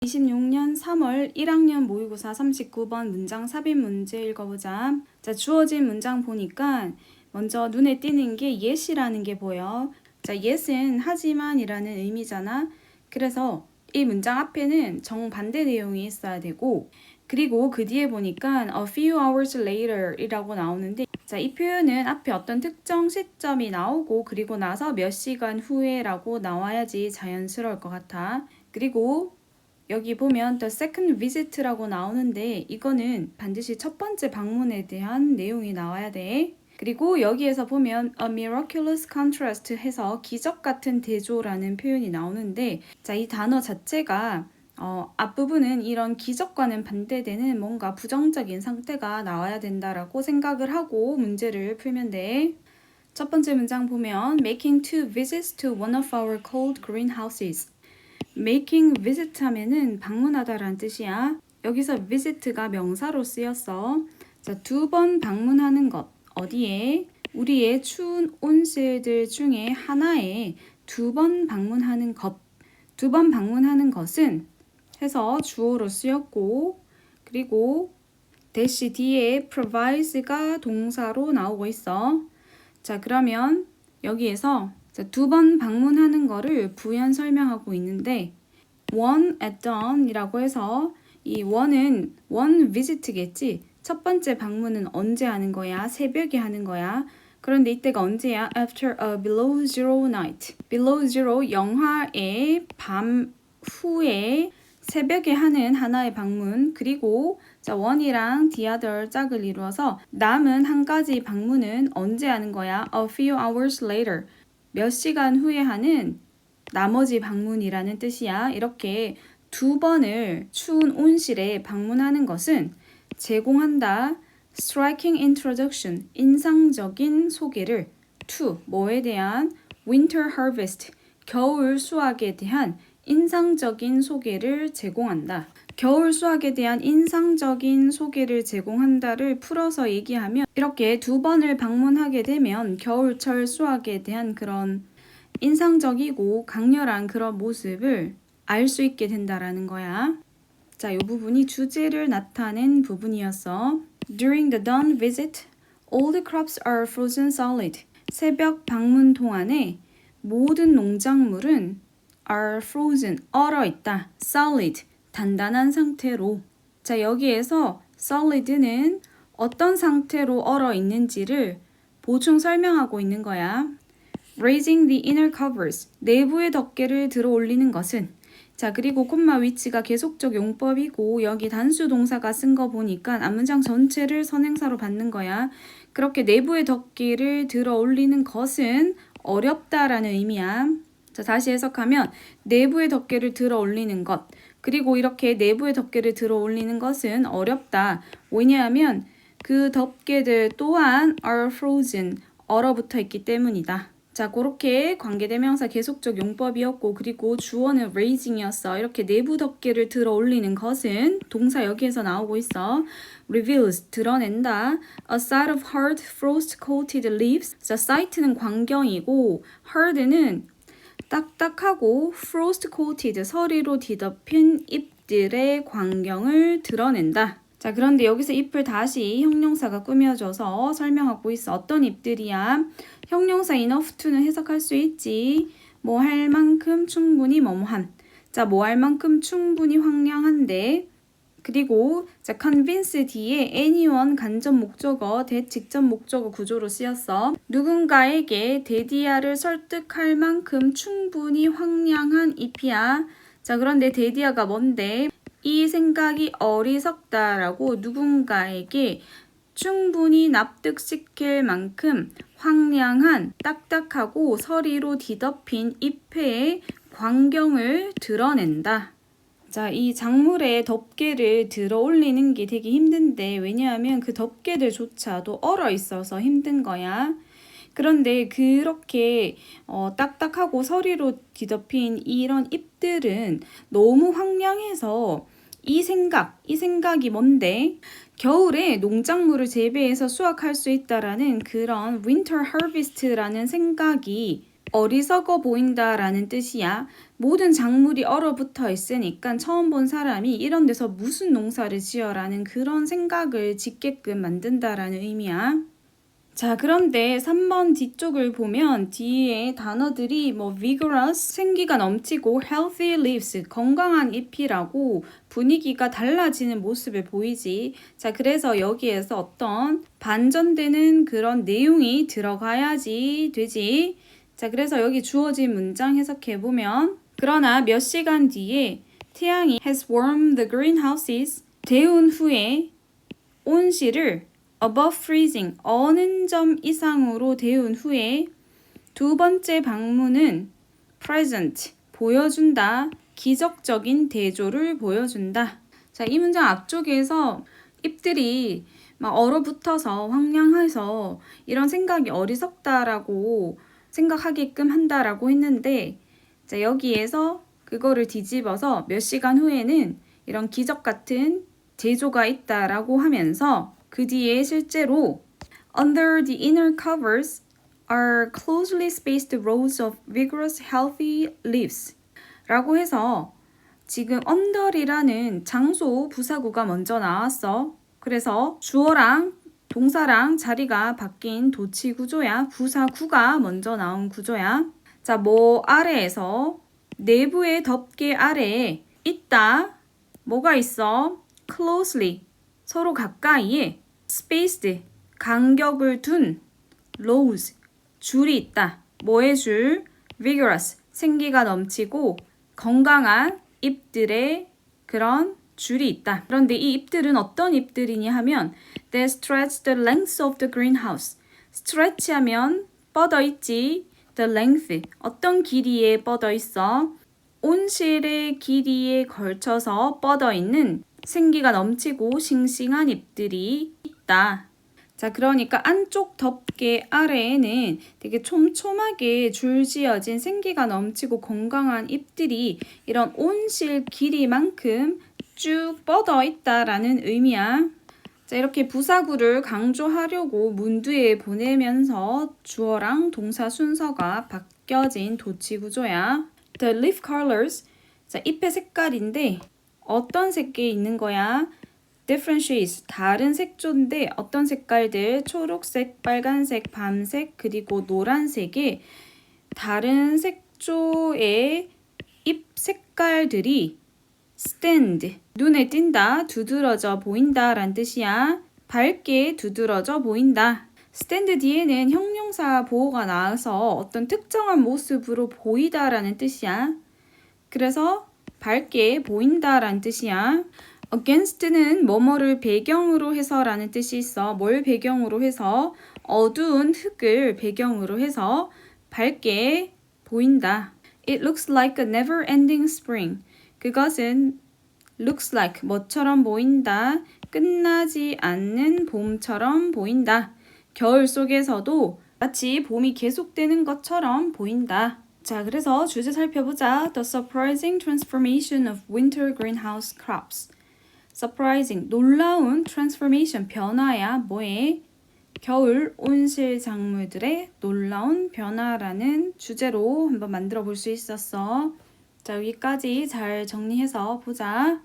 2026년 3월 1학년 모의고사 39번 문장 삽입 문제 읽어보자. 자, 주어진 문장 보니까 먼저 눈에 띄는 게 yes이라는 게 보여. 자, yes은 하지만 이라는 의미잖아. 그래서 이 문장 앞에는 정반대 내용이 있어야 되고, 그리고 그 뒤에 보니까 a few hours later 이라고 나오는데, 자, 이 표현은 앞에 어떤 특정 시점이 나오고 그리고 나서 몇 시간 후에 라고 나와야지 자연스러울 것 같아. 그리고 여기 보면 the second visit라고 나오는데 이거는 반드시 첫 번째 방문에 대한 내용이 나와야 돼. 그리고 여기에서 보면 a miraculous contrast 해서 기적 같은 대조라는 표현이 나오는데, 자, 이 단어 자체가 앞부분은 이런 기적과는 반대되는 뭔가 부정적인 상태가 나와야 된다라고 생각을 하고 문제를 풀면 돼. 첫 번째 문장 보면 making two visits to one of our cold greenhouses. making visit 하면은 방문하다라는 뜻이야. 여기서 visit가 명사로 쓰였어. 자, 2번 방문하는 것. 어디에? 우리의 추운 온실들 중에 하나에 2번 방문하는 것. 2번 방문하는 것은 해서 주어로 쓰였고, 그리고 대시 뒤에 provides가 동사로 나오고 있어. 자, 그러면 여기에서 2번 방문하는 거를 부연 설명하고 있는데 one at dawn 이라고 해서 이 one은 one visit겠지. 첫 번째 방문은 언제 하는 거야? 새벽에 하는 거야. 그런데 이때가 언제야? After a below zero night. below zero 영하의 밤 후에 새벽에 하는 하나의 방문. 그리고 자, one이랑 the other 짝을 이루어서 남은 한 가지 방문은 언제 하는 거야? A few hours later. 몇 시간 후에 하는 나머지 방문이라는 뜻이야. 이렇게 2번을 추운 온실에 방문하는 것은 제공한다. Striking introduction, 인상적인 소개를 to, 뭐에 대한? Winter harvest, 겨울 수확에 대한 인상적인 소개를 제공한다. 겨울 수확에 대한 인상적인 소개를 제공한다를 풀어서 얘기하면 이렇게 2번을 방문하게 되면 겨울철 수확에 대한 그런 인상적이고 강렬한 그런 모습을 알 수 있게 된다라는 거야. 자, 이 부분이 주제를 나타낸 부분이었어. During the dawn visit, all the crops are frozen solid. 새벽 방문 동안에 모든 농작물은 are frozen, 얼어 있다. solid, 단단한 상태로. 자, 여기에서 solid는 어떤 상태로 얼어 있는지를 보충 설명하고 있는 거야. Raising the inner covers, 내부의 덮개를 들어 올리는 것은. 자, 그리고 콤마 위치가 계속적 용법이고 여기 단수 동사가 쓴 거 보니까 앞문장 전체를 선행사로 받는 거야. 그렇게 내부의 덮개를 들어 올리는 것은 어렵다라는 의미야. 자, 다시 해석하면 내부의 덮개를 들어 올리는 것. 그리고 이렇게 내부의 덮개를 들어 올리는 것은 어렵다. 왜냐하면 그 덮개들 또한 are frozen, 얼어붙어 있기 때문이다. 자, 그렇게 관계대명사 계속적 용법이었고 그리고 주어는 raising이었어. 이렇게 내부 덮개를 들어 올리는 것은 동사 여기에서 나오고 있어. reveals, 드러낸다. a sight of hard frost coated leaves. 자, sight는 광경이고 hard는 딱딱하고 frost coated, 서리로 뒤덮인 잎들의 광경을 드러낸다. 자, 그런데 여기서 잎을 다시 형용사가 꾸며줘서 설명하고 있어. 어떤 잎들이야? 형용사 enough to는 해석할 수 있지. 뭐 할 만큼 충분히 뭐뭐한. 자, 뭐 할 만큼 충분히 황량한데. 그리고 자, convince 뒤에 anyone 간접 목적어, 대직접 목적어 구조로 쓰였어. 누군가에게 데디아를 설득할 만큼 충분히 황량한 잎이야. 자, 그런데 데디아가 뭔데? 이 생각이 어리석다라고 누군가에게 충분히 납득시킬 만큼 황량한, 딱딱하고 서리로 뒤덮인 잎의 광경을 드러낸다. 자, 이 작물의 덮개를 들어 올리는 게 되게 힘든데 왜냐하면 그 덮개들조차도 얼어 있어서 힘든 거야. 그런데 그렇게 딱딱하고 서리로 뒤덮인 이런 잎들은 너무 황량해서 이 생각이 뭔데? 겨울에 농작물을 재배해서 수확할 수 있다라는 그런 winter harvest라는 생각이 어리석어 보인다라는 뜻이야. 모든 작물이 얼어붙어 있으니까 처음 본 사람이 이런 데서 무슨 농사를 지어라는 그런 생각을 짓게끔 만든다라는 의미야. 자, 그런데 3번 뒤쪽을 보면 뒤에 단어들이 뭐 vigorous, 생기가 넘치고 healthy leaves, 건강한 잎이라고 분위기가 달라지는 모습을 보이지. 자, 그래서 여기에서 어떤 반전되는 그런 내용이 들어가야지 되지. 자, 그래서 여기 주어진 문장 해석해보면 그러나 몇 시간 뒤에 태양이 has warmed the greenhouses, 데운 후에 온실을 above freezing, 어는 점 이상으로 데운 후에 두 번째 방문은 present, 보여준다, 기적적인 대조를 보여준다. 자, 이 문장 앞쪽에서 잎들이 막 얼어붙어서 황량해서 이런 생각이 어리석다라고 생각하게끔 한다라고 했는데, 자, 여기에서 그거를 뒤집어서 몇 시간 후에는 이런 기적 같은 제조가 있다라고 하면서 그 뒤에 실제로 under the inner covers are closely spaced rows of vigorous healthy leaves 라고 해서 지금 under이라는 장소 부사구가 먼저 나왔어. 그래서 주어랑 동사랑 자리가 바뀐 도치 구조야. 부사구가 먼저 나온 구조야. 자, 뭐 아래에서 내부의 덮개 아래에 있다. 뭐가 있어? closely, 서로 가까이에 spaced, 간격을 둔 rows, 줄이 있다. 뭐의 줄? vigorous, 생기가 넘치고 건강한 잎들의 그런 줄이 있다. 그런데 이 잎들은 어떤 잎들이냐 하면 they stretch the length of the greenhouse. stretch 하면 뻗어 있지. the length, 어떤 길이에 뻗어 있어? 온실의 길이에 걸쳐서 뻗어 있는 생기가 넘치고 싱싱한 잎들이 있다. 자, 그러니까 안쪽 덮개 아래에는 되게 촘촘하게 줄지어진 생기가 넘치고 건강한 잎들이 이런 온실 길이만큼 쭉 뻗어 있다라는 의미야. 자, 이렇게 부사구를 강조하려고 문두에 보내면서 주어랑 동사 순서가 바뀌어진 도치 구조야. The leaf colors, 자, 잎의 색깔인데 어떤 색이 있는 거야? different shades, 다른 색조인데 어떤 색깔들? 초록색, 빨간색, 밤색, 그리고 노란색의 다른 색조의 잎 색깔들이 stand, 눈에 띈다, 두드러져 보인다 라는 뜻이야. 밝게 두드러져 보인다. stand 뒤에는 형용사 보호가 나와서 어떤 특정한 모습으로 보이다 라는 뜻이야. 그래서 밝게 보인다 라는 뜻이야. against는 뭐뭐를 배경으로 해서 라는 뜻이 있어. 뭘 배경으로 해서? 어두운 흙을 배경으로 해서 밝게 보인다. It looks like a never-ending spring. 그것은 looks like, 뭐처럼 보인다. 끝나지 않는 봄처럼 보인다. 겨울 속에서도 마치 봄이 계속되는 것처럼 보인다. 자, 그래서 주제 살펴보자. The surprising transformation of winter greenhouse crops. surprising, 놀라운 transformation, 변화야. 뭐에? 겨울 온실 작물들의 놀라운 변화라는 주제로 한번 만들어 볼 수 있었어. 자, 여기까지 잘 정리해서 보자.